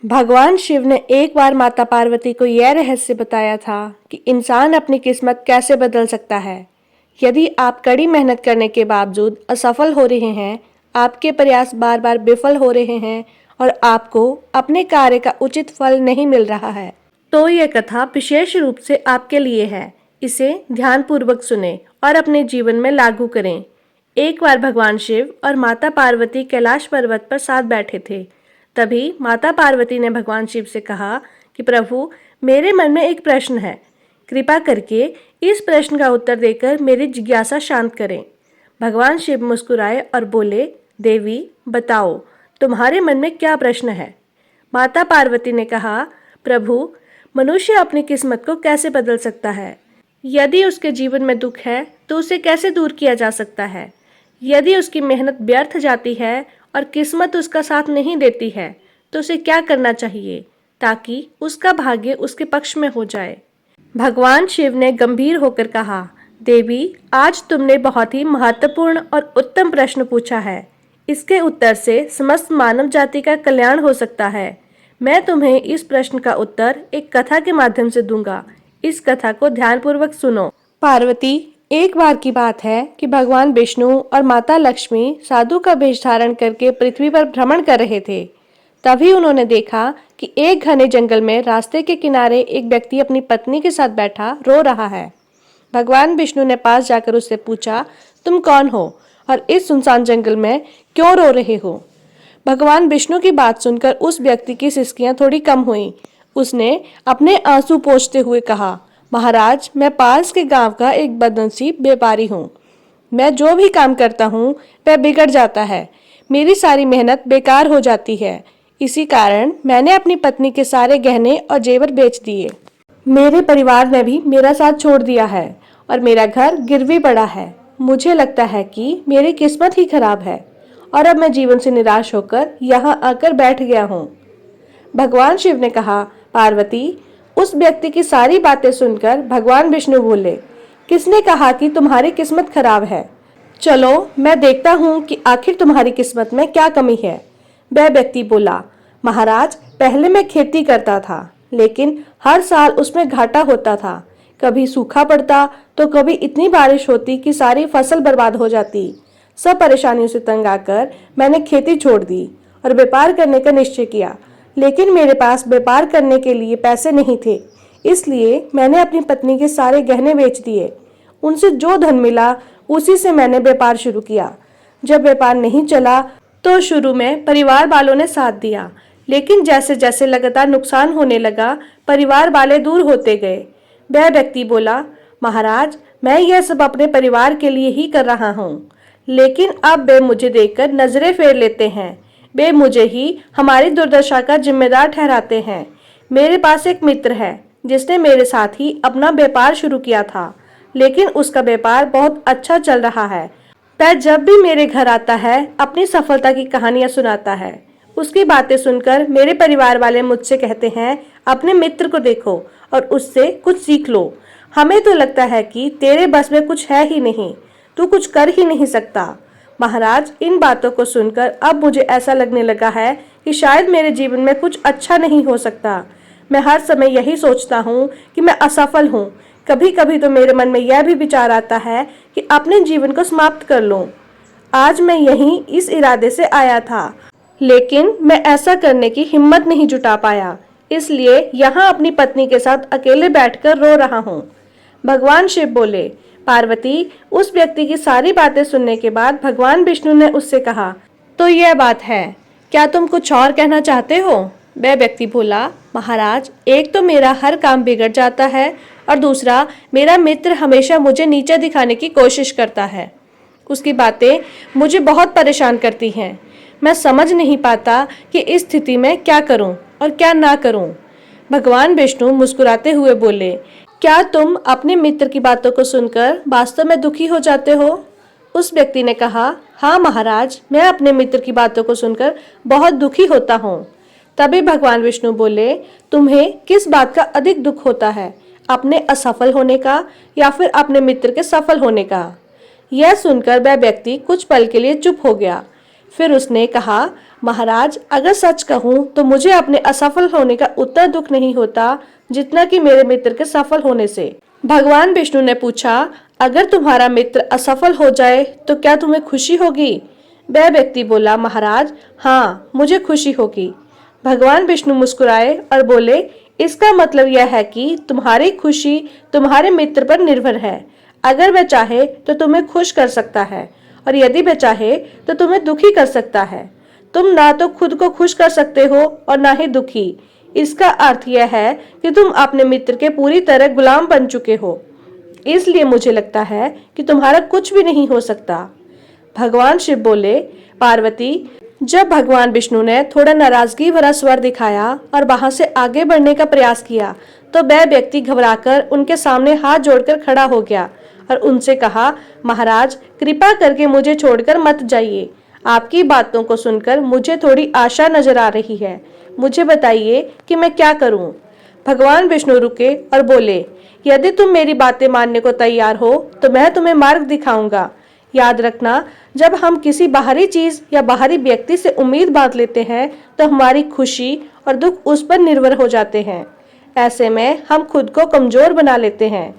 भगवान शिव ने एक बार माता पार्वती को यह रहस्य बताया था कि इंसान अपनी किस्मत कैसे बदल सकता है। यदि आप कड़ी मेहनत करने के बावजूद असफल हो रहे हैं, आपके प्रयास बार बार विफल हो रहे हैं और आपको अपने कार्य का उचित फल नहीं मिल रहा है, तो यह कथा विशेष रूप से आपके लिए है। इसे ध्यानपूर्वक सुने और अपने जीवन में लागू करें। एक बार भगवान शिव और माता पार्वती कैलाश पर्वत पर साथ बैठे थे। तभी माता पार्वती ने भगवान शिव से कहा कि प्रभु, मेरे मन में एक प्रश्न है, कृपा करके इस प्रश्न का उत्तर देकर मेरी जिज्ञासा शांत करें। भगवान शिव मुस्कुराए और बोले, देवी बताओ, तुम्हारे मन में क्या प्रश्न है। माता पार्वती ने कहा, प्रभु, मनुष्य अपनी किस्मत को कैसे बदल सकता है। यदि उसके जीवन में दुख है तो उसे कैसे दूर किया जा सकता है। यदि उसकी मेहनत व्यर्थ जाती है और किस्मत उसका साथ नहीं देती है तो उसे क्या करना चाहिए ताकि उसका भाग्य उसके पक्ष में हो जाए। भगवान शिव ने गंभीर होकर कहा, देवी, आज तुमने बहुत ही महत्वपूर्ण और उत्तम प्रश्न पूछा है। इसके उत्तर से समस्त मानव जाति का कल्याण हो सकता है। मैं तुम्हें इस प्रश्न का उत्तर एक कथा के माध्यम से दूंगा। इस कथा को ध्यानपूर्वक सुनो। पार्वती, एक बार की बात है कि भगवान विष्णु और माता लक्ष्मी साधु का वेश धारण करके पृथ्वी पर भ्रमण कर रहे थे। तभी उन्होंने देखा कि एक घने जंगल में रास्ते के किनारे एक व्यक्ति अपनी पत्नी के साथ बैठा रो रहा है। भगवान विष्णु ने पास जाकर उससे पूछा, तुम कौन हो और इस सुनसान जंगल में क्यों रो रहे हो। भगवान विष्णु की बात सुनकर उस व्यक्ति की सिसकियां थोड़ी कम हुई। उसने अपने आंसू पोंछते हुए कहा, महाराज, मैं पास के गांव का एक बदनसीब व्यापारी हूँ। मैं जो भी काम करता हूँ वह बिगड़ जाता है। मेरी सारी मेहनत बेकार हो जाती है। इसी कारण मैंने अपनी पत्नी के सारे गहने और जेवर बेच दिए। मेरे परिवार ने भी मेरा साथ छोड़ दिया है और मेरा घर गिरवी पड़ा है। मुझे लगता है कि मेरी किस्मत ही खराब है और अब मैं जीवन से निराश होकर यहाँ आकर बैठ गया हूँ। भगवान शिव ने कहा, पार्वती, उस व्यक्ति की सारी बातें सुनकर भगवान विष्णु बोले, किसने कहा कि तुम्हारी किस्मत खराब है। चलो मैं देखता हूँ कि आखिर तुम्हारी किस्मत में क्या कमी है। वह व्यक्ति बोला, महाराज, पहले मैं खेती करता था, लेकिन हर साल उसमें घाटा होता था। कभी सूखा पड़ता तो कभी इतनी बारिश होती कि सारी फसल बर्बाद हो जाती। सब परेशानियों से तंग आकर मैंने खेती छोड़ दी और व्यापार करने का निश्चय किया, लेकिन मेरे पास व्यापार करने के लिए पैसे नहीं थे। इसलिए मैंने अपनी पत्नी के सारे गहने बेच दिए। उनसे जो धन मिला उसी से मैंने व्यापार शुरू किया। जब व्यापार नहीं चला तो शुरू में परिवार वालों ने साथ दिया, लेकिन जैसे जैसे लगातार नुकसान होने लगा, परिवार वाले दूर होते गए। वह व्यक्ति बोला, महाराज, मैं यह सब अपने परिवार के लिए ही कर रहा हूँ, लेकिन अब वे मुझे देखकर नजरें फेर लेते हैं। वे मुझे ही हमारी दुर्दशा का जिम्मेदार ठहराते हैं। मेरे पास एक मित्र है जिसने मेरे साथ ही अपना व्यापार शुरू किया था, लेकिन उसका व्यापार बहुत अच्छा चल रहा है। वह जब भी मेरे घर आता है अपनी सफलता की कहानियां सुनाता है। उसकी बातें सुनकर मेरे परिवार वाले मुझसे कहते हैं, अपने मित्र को देखो और उससे कुछ सीख लो। हमें तो लगता है कि तेरे बस में कुछ है ही नहीं, तू कुछ कर ही नहीं सकता। महाराज, इन बातों को सुनकर अब मुझे ऐसा लगने लगा है कि शायद मेरे जीवन में कुछ अच्छा नहीं हो सकता। मैं हर समय यही सोचता हूँ कि मैं असफल हूँ। कभी कभी तो मेरे मन में यह भी विचार आता है कि अपने जीवन को समाप्त कर लूं। आज मैं यहीं इस इरादे से आया था, लेकिन मैं ऐसा करने की हिम्मत नहीं जुटा पाया, इसलिए यहाँ अपनी पत्नी के साथ अकेले बैठकर रो रहा हूँ। भगवान शिव बोले, पार्वती, उस व्यक्ति की सारी बातें सुनने के बाद भगवान विष्णु ने उससे कहा, तो यह बात है, क्या तुम कुछ और कहना चाहते हो। वह व्यक्ति बोला, महाराज, एक तो मेरा हर काम बिगड़ जाता है और दूसरा, मेरा मित्र हमेशा मुझे नीचा दिखाने की कोशिश करता है। उसकी बातें मुझे बहुत परेशान करती हैं। मैं समझ नहीं पाता कि इस स्थिति में क्या करूं और क्या ना करूं। भगवान विष्णु मुस्कुराते हुए बोले, क्या तुम अपने मित्र की बातों को सुनकर वास्तव में दुखी हो जाते हो। उस व्यक्ति ने कहा, हाँ महाराज, मैं अपने मित्र की बातों को सुनकर बहुत दुखी होता हूँ। तभी भगवान विष्णु बोले, तुम्हें किस बात का अधिक दुख होता है, अपने असफल होने का या फिर अपने मित्र के सफल होने का। यह सुनकर वह व्यक्ति कुछ पल के लिए चुप हो गया। फिर उसने कहा, महाराज, अगर सच कहूँ तो मुझे अपने असफल होने का उतना दुख नहीं होता जितना कि मेरे मित्र के सफल होने से। भगवान विष्णु ने पूछा, अगर तुम्हारा मित्र असफल हो जाए तो क्या तुम्हें खुशी होगी? वह व्यक्ति बोला, महाराज, हाँ, मुझे खुशी होगी। भगवान विष्णु मुस्कुराए और बोले, इसका मतलब यह है कि तुम्हारी खुशी तुम्हारे मित्र पर निर्भर है। अगर वह चाहे तो तुम्हें खुश कर सकता है और यदि वह चाहे तो तुम्हें दुखी कर सकता है। तुम ना तो खुद को खुश कर सकते हो और ना ही दुखी। इसका अर्थ यह है कि तुम अपने मित्र के पूरी तरह गुलाम बन चुके हो। इसलिए मुझे लगता है कि तुम्हारा कुछ भी नहीं हो सकता। भगवान शिव बोले, पार्वती, जब भगवान विष्णु ने थोड़ा नाराजगी भरा स्वर दिखाया और वहां से आगे बढ़ने का प्रयास किया तो वह व्यक्ति घबराकर उनके सामने हाथ जोड़कर खड़ा हो गया और उनसे कहा, महाराज, कृपा करके मुझे छोड़कर मत जाइए। आपकी बातों को सुनकर मुझे थोड़ी आशा नजर आ रही है। मुझे बताइए कि मैं क्या करूं? भगवान विष्णु रुके और बोले, यदि तुम मेरी बातें मानने को तैयार हो तो मैं तुम्हें मार्ग दिखाऊंगा। याद रखना, जब हम किसी बाहरी चीज या बाहरी व्यक्ति से उम्मीद बांध लेते हैं तो हमारी खुशी और दुख उस पर निर्भर हो जाते हैं। ऐसे में हम खुद को कमजोर बना लेते हैं।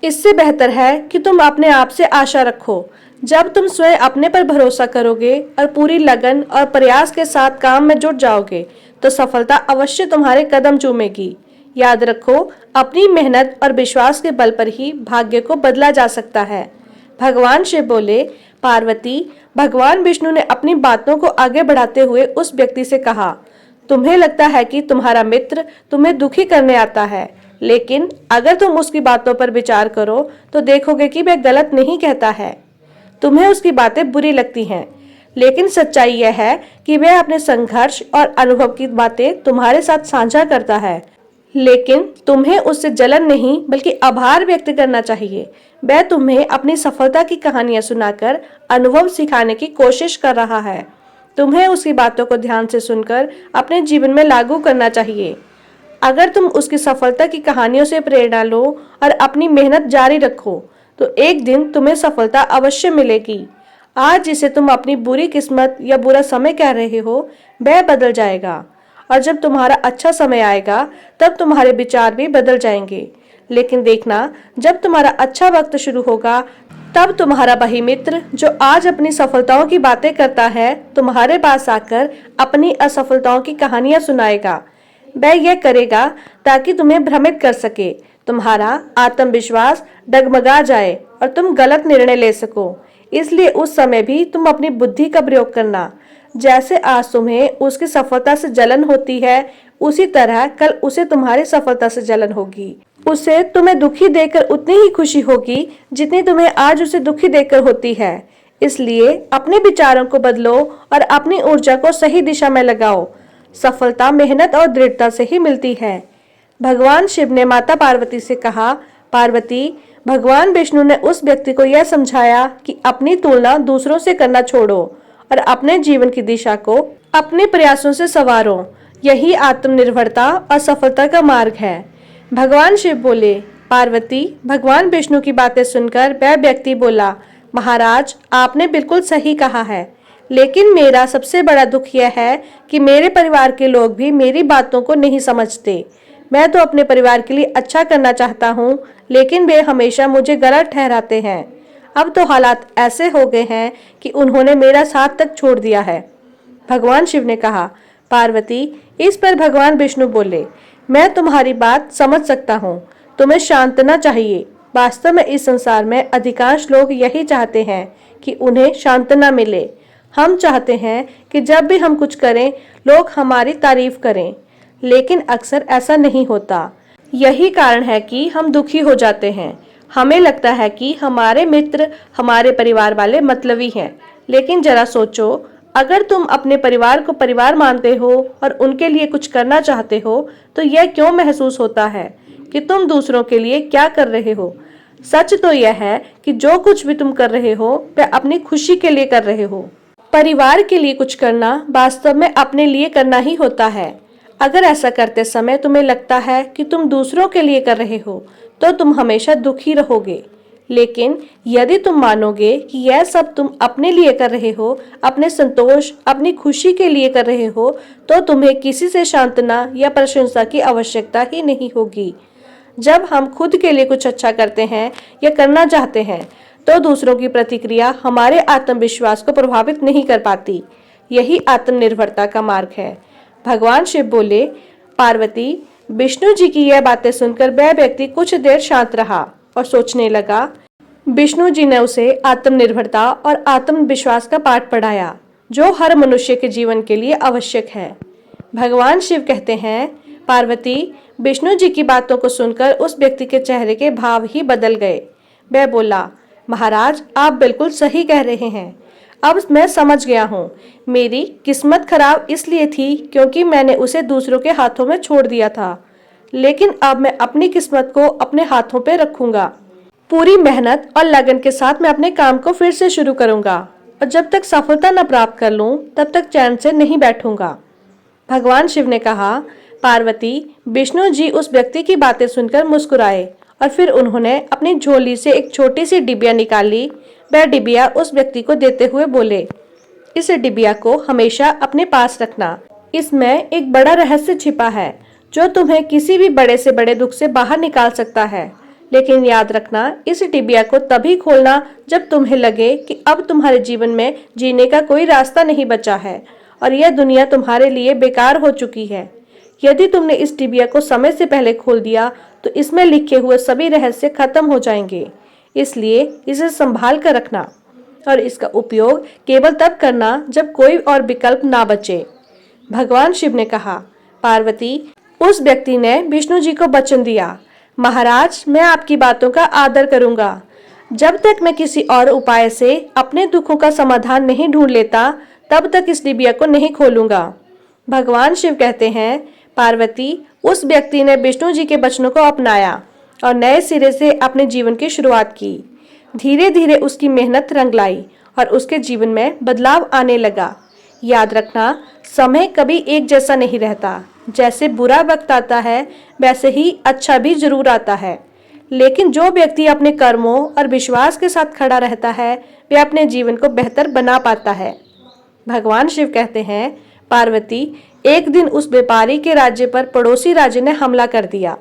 इससे बेहतर है कि तुम अपने आप से आशा रखो। जब तुम स्वयं अपने पर भरोसा करोगे और पूरी लगन और प्रयास के साथ काम में जुट जाओगे तो सफलता अवश्य तुम्हारे कदम चूमेगी। याद रखो, अपनी मेहनत और विश्वास के बल पर ही भाग्य को बदला जा सकता है। भगवान शिव बोले, पार्वती, भगवान विष्णु ने अपनी बातों को आगे बढ़ाते हुए उस व्यक्ति से कहा, तुम्हें लगता है कि तुम्हारा मित्र तुम्हें दुखी करने आता है, लेकिन अगर तुम उसकी बातों पर विचार करो तो देखोगे कि वह गलत नहीं कहता है। तुम्हें उसकी बातें बुरी लगती हैं, लेकिन सच्चाई यह है कि वह अपने संघर्ष और अनुभव की बातें तुम्हारे साथ साझा करता है। लेकिन तुम्हें उससे जलन नहीं बल्कि आभार व्यक्त करना चाहिए। वह तुम्हें अपनी सफलता की कहानियां सुनाकर अनुभव सिखाने की कोशिश कर रहा है। तुम्हें उसकी बातों को ध्यान से सुनकर अपने जीवन में लागू करना चाहिए। अगर तुम उसकी सफलता की कहानियों से प्रेरणा लो और अपनी मेहनत जारी रखो तो एक दिन तुम्हें सफलता अवश्य मिलेगी। आज जिसे तुम अपनी बुरी किस्मत या बुरा समय कह रहे हो वह बदल जाएगा और जब तुम्हारा अच्छा समय आएगा तब तुम्हारे विचार भी बदल जाएंगे। लेकिन देखना, जब तुम्हारा अच्छा वक्त शुरू होगा तब तुम्हारा वही मित्र जो आज अपनी सफलताओं की बातें करता है तुम्हारे पास आकर अपनी असफलताओं की कहानियां सुनाएगा। वह यह करेगा ताकि तुम्हें भ्रमित कर सके, तुम्हारा आत्मविश्वास डगमगा जाए और तुम गलत निर्णय ले सको। इसलिए उस समय भी तुम अपनी बुद्धि का प्रयोग करना। जैसे आज तुम्हें उसकी सफलता से जलन होती है, उसी तरह कल उसे तुम्हारी सफलता से जलन होगी। उसे तुम्हें दुखी देखकर उतनी ही खुशी होगी जितनी तुम्हें आज उसे दुखी देखकर होती है। इसलिए अपने विचारों को बदलो और अपनी ऊर्जा को सही दिशा में लगाओ। सफलता मेहनत और दृढ़ता से ही मिलती है। भगवान शिव ने माता पार्वती से कहा, पार्वती, भगवान विष्णु ने उस व्यक्ति को यह समझाया कि अपनी तुलना दूसरों से करना छोड़ो और अपने जीवन की दिशा को अपने प्रयासों से संवारो। यही आत्मनिर्भरता और सफलता का मार्ग है। भगवान शिव बोले, पार्वती, भगवान विष्णु की बातें सुनकर वह व्यक्ति बोला, महाराज, आपने बिल्कुल सही कहा है, लेकिन मेरा सबसे बड़ा दुख यह है कि मेरे परिवार के लोग भी मेरी बातों को नहीं समझते। मैं तो अपने परिवार के लिए अच्छा करना चाहता हूँ, लेकिन वे हमेशा मुझे गलत ठहराते हैं। अब तो हालात ऐसे हो गए हैं कि उन्होंने मेरा साथ तक छोड़ दिया है। भगवान शिव ने कहा, पार्वती, इस पर भगवान विष्णु बोले, मैं तुम्हारी बात समझ सकता हूँ। तुम्हें शांतना चाहिए। वास्तव में इस संसार में अधिकांश लोग यही चाहते हैं कि उन्हें शांतना मिले। हम चाहते हैं कि जब भी हम कुछ करें लोग हमारी तारीफ करें, लेकिन अक्सर ऐसा नहीं होता। यही कारण है कि हम दुखी हो जाते हैं। हमें लगता है कि हमारे मित्र हमारे परिवार वाले मतलबी हैं, लेकिन जरा सोचो, अगर तुम अपने परिवार को परिवार मानते हो और उनके लिए कुछ करना चाहते हो तो यह क्यों महसूस होता है कि तुम दूसरों के लिए क्या कर रहे हो? सच तो यह है कि जो कुछ भी तुम कर रहे हो वह अपनी खुशी के लिए कर रहे हो। परिवार के लिए कुछ करना वास्तव में अपने लिए करना ही होता है। अगर ऐसा करते समय तुम्हें लगता है कि तुम दूसरों के लिए कर रहे हो तो तुम हमेशा दुखी रहोगे। लेकिन यदि तुम मानोगे कि यह सब तुम अपने लिए कर रहे हो, अपने संतोष, अपनी खुशी के लिए कर रहे हो, तो तुम्हें किसी से सांत्वना या प्रशंसा की आवश्यकता ही नहीं होगी। जब हम खुद के लिए कुछ अच्छा करते हैं या करना चाहते हैं, तो दूसरों की प्रतिक्रिया हमारे आत्मविश्वास को प्रभावित नहीं कर पाती। यही आत्मनिर्भरता का मार्ग है। भगवान शिव बोले, पार्वती, विष्णु जी की यह बातें सुनकर वह व्यक्ति कुछ देर शांत रहा और सोचने लगा। विष्णु जी ने उसे आत्मनिर्भरता और आत्मविश्वास का पाठ पढ़ाया, जो हर मनुष्य के जीवन के लिए आवश्यक है। भगवान शिव कहते हैं, पार्वती, विष्णु जी की बातों को सुनकर उस व्यक्ति के चेहरे के भाव ही बदल गए। वह बोला, महाराज, आप बिल्कुल सही कह रहे हैं। अब मैं समझ गया हूँ। मेरी किस्मत खराब इसलिए थी क्योंकि मैंने उसे दूसरों के हाथों में छोड़ दिया था, लेकिन अब मैं अपनी किस्मत को अपने हाथों पे रखूंगा। पूरी मेहनत और लगन के साथ मैं अपने काम को फिर से शुरू करूंगा और जब तक सफलता न प्राप्त कर लूं, तब तक चैन से नहीं बैठूंगा। भगवान शिव ने कहा, पार्वती, विष्णु जी उस व्यक्ति की बातें सुनकर मुस्कुराए और फिर उन्होंने अपनी झोली से एक छोटी सी डिबिया निकाली। वह डिबिया उस व्यक्ति को देते हुए बोले, इस डिबिया को हमेशा अपने पास रखना। इसमें एक बड़ा रहस्य छिपा है, जो तुम्हें किसी भी बड़े से बड़े दुख से बाहर निकाल सकता है। लेकिन याद रखना, इस डिबिया को तभी खोलना जब तुम्हें लगे कि अब तुम्हारे जीवन में जीने का कोई रास्ता नहीं बचा है और यह दुनिया तुम्हारे लिए बेकार हो चुकी है। यदि तुमने इस डिबिया को समय से पहले खोल दिया, तो इसमें लिखे हुए सभी रहस्य खत्म हो जाएंगे। इसलिए इसे संभाल कर रखना और इसका उपयोग केवल तब करना जब कोई और विकल्प ना बचे। भगवान शिव ने कहा, पार्वती, उस व्यक्ति ने विष्णु जी को वचन दिया, महाराज, मैं आपकी बातों का आदर करूंगा। जब तक मैं किसी और उपाय से अपने दुखों का समाधान नहीं ढूंढ लेता, तब तक इस डिबिया को नहीं खोलूंगा। भगवान शिव कहते हैं, पार्वती, उस व्यक्ति ने विष्णु जी के वचनों को अपनाया और नए सिरे से अपने जीवन की शुरुआत की। धीरे धीरे उसकी मेहनत रंग लाई और उसके जीवन में बदलाव आने लगा। याद रखना, समय कभी एक जैसा नहीं रहता। जैसे बुरा वक्त आता है, वैसे ही अच्छा भी जरूर आता है। लेकिन जो व्यक्ति अपने कर्मों और विश्वास के साथ खड़ा रहता है, वह अपने जीवन को बेहतर बना पाता है। भगवान शिव कहते हैं, पार्वती, एक दिन उस व्यापारी के राज्य पर पड़ोसी राज्य ने हमला कर दिया।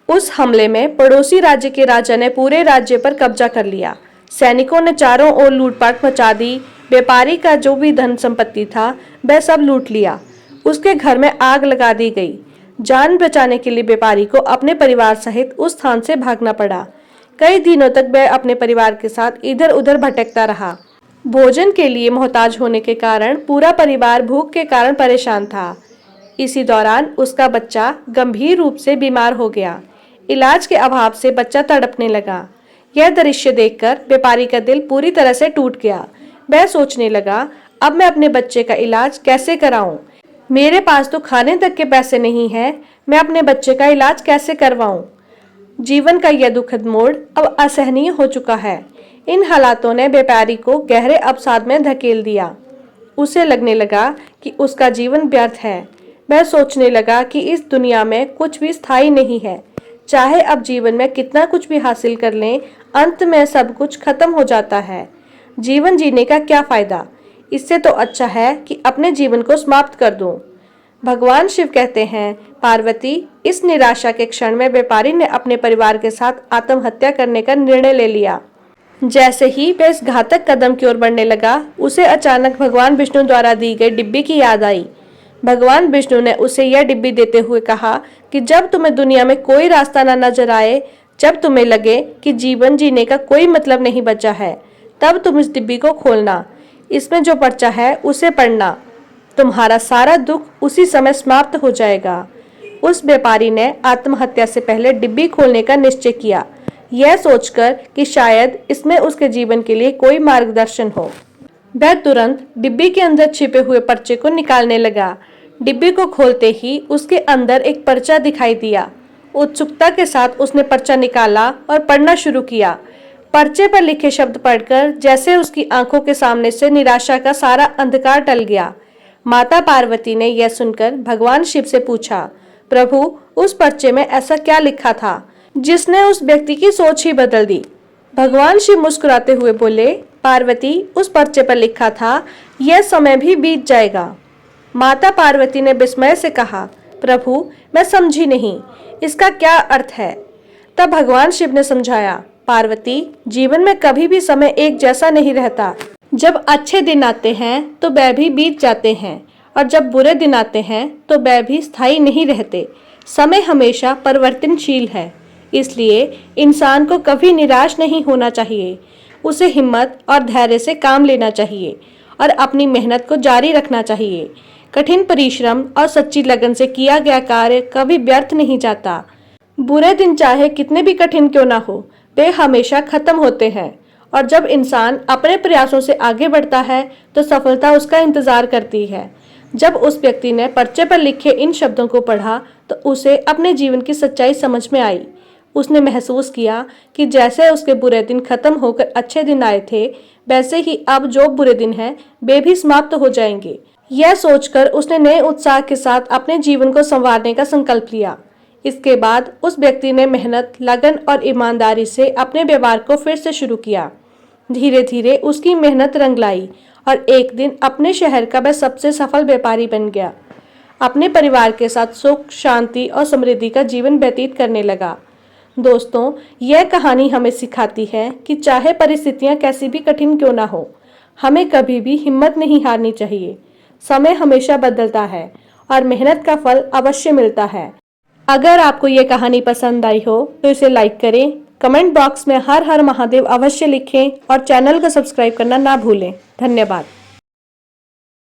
उस हमले में पड़ोसी राज्य के राजा ने पूरे राज्य पर कब्जा कर लिया। सैनिकों ने चारों ओर लूटपाट मचा दी। व्यापारी का जो भी धन संपत्ति था, वह सब लूट लिया। उसके घर में आग लगा दी गई। जान बचाने के लिए व्यापारी को अपने परिवार सहित उस स्थान से भागना पड़ा। कई दिनों तक वह अपने परिवार के साथ इधर उधर भटकता रहा। भोजन के लिए मोहताज होने के कारण पूरा परिवार भूख के कारण परेशान था। इसी दौरान उसका बच्चा गंभीर रूप से बीमार हो गया। इलाज के अभाव से बच्चा तड़पने लगा। यह दृश्य देखकर व्यापारी का दिल पूरी तरह से टूट गया। वह सोचने लगा, अब मैं अपने बच्चे का इलाज कैसे कराऊं? मेरे पास तो खाने तक के पैसे नहीं हैं। मैं अपने बच्चे का इलाज कैसे करवाऊं? जीवन का यह दुखद मोड़ अब असहनीय हो चुका है। इन हालातों ने व्यापारी को गहरे अवसाद में धकेल दिया। उसे लगने लगा कि उसका जीवन व्यर्थ है। वह सोचने लगा कि इस दुनिया में कुछ भी स्थायी नहीं है। चाहे अब जीवन में कितना कुछ भी हासिल कर लें, अंत में सब कुछ खत्म हो जाता है। जीवन जीने का क्या फायदा? इससे तो अच्छा है कि अपने जीवन को समाप्त कर दूं। भगवान शिव कहते हैं, पार्वती, इस निराशा के क्षण में व्यापारी ने अपने परिवार के साथ आत्महत्या करने का निर्णय ले लिया। जैसे ही वह इस घातक कदम की ओर बढ़ने लगा, उसे अचानक भगवान विष्णु द्वारा दी गई डिब्बी की याद आई। भगवान विष्णु ने उसे यह डिब्बी देते हुए कहा कि जब तुम्हें दुनिया में कोई रास्ता न नजर आए, जब तुम्हें लगे कि जीवन जीने का कोई मतलब नहीं बचा है, तब तुम इस डिब्बी को खोलना। इसमें जो पर्चा है उसे पढ़ना। तुम्हारा सारा दुख उसी समय समाप्त हो जाएगा। उस व्यापारी ने आत्महत्या से पहले डिब्बी खोलने का निश्चय किया, यह सोचकर कि शायद इसमें उसके जीवन के लिए कोई मार्गदर्शन हो। वह तुरंत डिब्बी के अंदर छिपे हुए पर्चे को निकालने लगा। डिब्बी को खोलते ही उसके अंदर एक पर्चा दिखाई दिया। उत्सुकता के साथ उसने पर्चा निकाला और पढ़ना शुरू किया। पर्चे पर लिखे शब्द पढ़कर जैसे उसकी आंखों के सामने से निराशा का सारा अंधकार टल गया। माता पार्वती ने यह सुनकर भगवान शिव से पूछा, प्रभु, उस पर्चे में ऐसा क्या लिखा था जिसने उस व्यक्ति की सोच ही बदल दी? भगवान शिव मुस्कुराते हुए बोले, पार्वती, उस पर्चे पर लिखा था, यह समय भी बीत जाएगा। माता पार्वती ने विस्मय से कहा, प्रभु, मैं समझी नहीं, इसका क्या अर्थ है? तब भगवान शिव ने समझाया, पार्वती, जीवन में कभी भी समय एक जैसा नहीं रहता। जब अच्छे दिन आते हैं तो वह भी बीत जाते हैं, और जब बुरे दिन आते हैं तो वह भी स्थायी नहीं रहते। समय हमेशा परिवर्तनशील है, इसलिए इंसान को कभी निराश नहीं होना चाहिए। उसे हिम्मत और धैर्य से काम लेना चाहिए और अपनी मेहनत को जारी रखना चाहिए। कठिन परिश्रम और सच्ची लगन से किया गया कार्य कभी व्यर्थ नहीं जाता। बुरे दिन चाहे कितने भी कठिन क्यों ना हो, वे हमेशा खत्म होते हैं, और जब इंसान अपने प्रयासों से आगे बढ़ता है तो सफलता उसका इंतजार करती है। जब उस व्यक्ति ने पर्चे पर लिखे इन शब्दों को पढ़ा तो उसे अपने जीवन की सच्चाई समझ में आई। उसने महसूस किया कि जैसे उसके बुरे दिन खत्म होकर अच्छे दिन आए थे, वैसे ही अब जो बुरे दिन हैं वे भी समाप्त हो जाएंगे। यह सोचकर उसने नए उत्साह के साथ अपने जीवन को संवारने का संकल्प लिया। इसके बाद उस व्यक्ति ने मेहनत, लगन और ईमानदारी से अपने व्यवहार को फिर से शुरू किया। धीरे धीरे उसकी मेहनत रंग लाई और एक दिन अपने शहर का वह सबसे सफल व्यापारी बन गया। अपने परिवार के साथ सुख, शांति और समृद्धि का जीवन व्यतीत करने लगा। दोस्तों, यह कहानी हमें सिखाती है कि चाहे परिस्थितियां कैसी भी कठिन क्यों ना हो, हमें कभी भी हिम्मत नहीं हारनी चाहिए। समय हमेशा बदलता है और मेहनत का फल अवश्य मिलता है। अगर आपको ये कहानी पसंद आई हो तो इसे लाइक करें, कमेंट बॉक्स में हर हर महादेव अवश्य लिखें और चैनल को सब्सक्राइब करना ना भूलें। धन्यवाद।